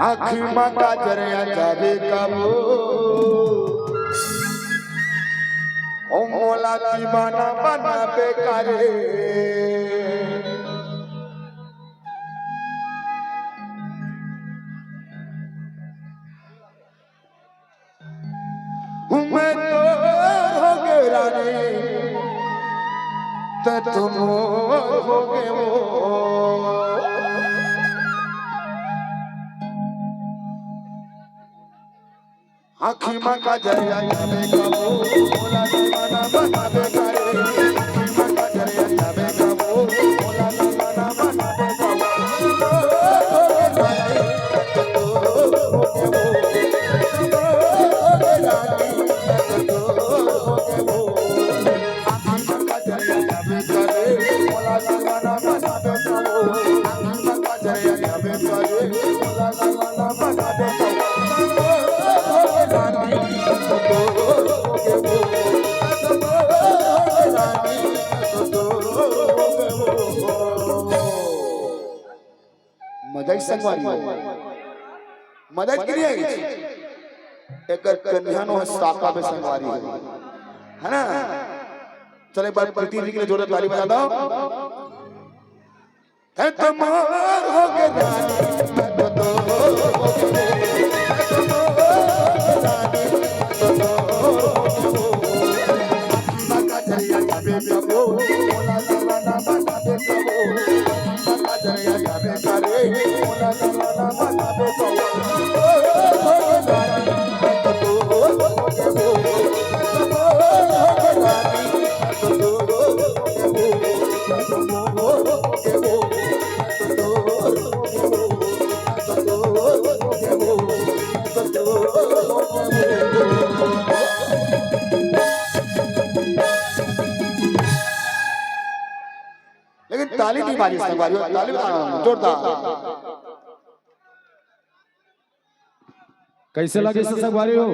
आखी माँ का जरिया जावे कबो ओ मोला दीवाना बना बेकारे मैं तो हो गए रानी तो तुम हो गए वो आखी माँ का जरिया जावे कबो मोला दीवाना बना बेकारे आखी माँ का जरिया जावे कबो मोला दीवाना बना मदद संगवारी मदद के लिए एक कन्यानो साका पे संगवारी है ना। चले बात प्रति के लिए जोरदार ताली बजा दो। है तुम हो गए रानी तो दो माका जरिया जावे कबो मोला दीवाना बना दे कबो माका जरिया जावे करे मोला दीवाना बना दे कबो लेकिन ताली नहीं मारी संगवारी ताली जोरदार। कैसे लगे संगवारी हो?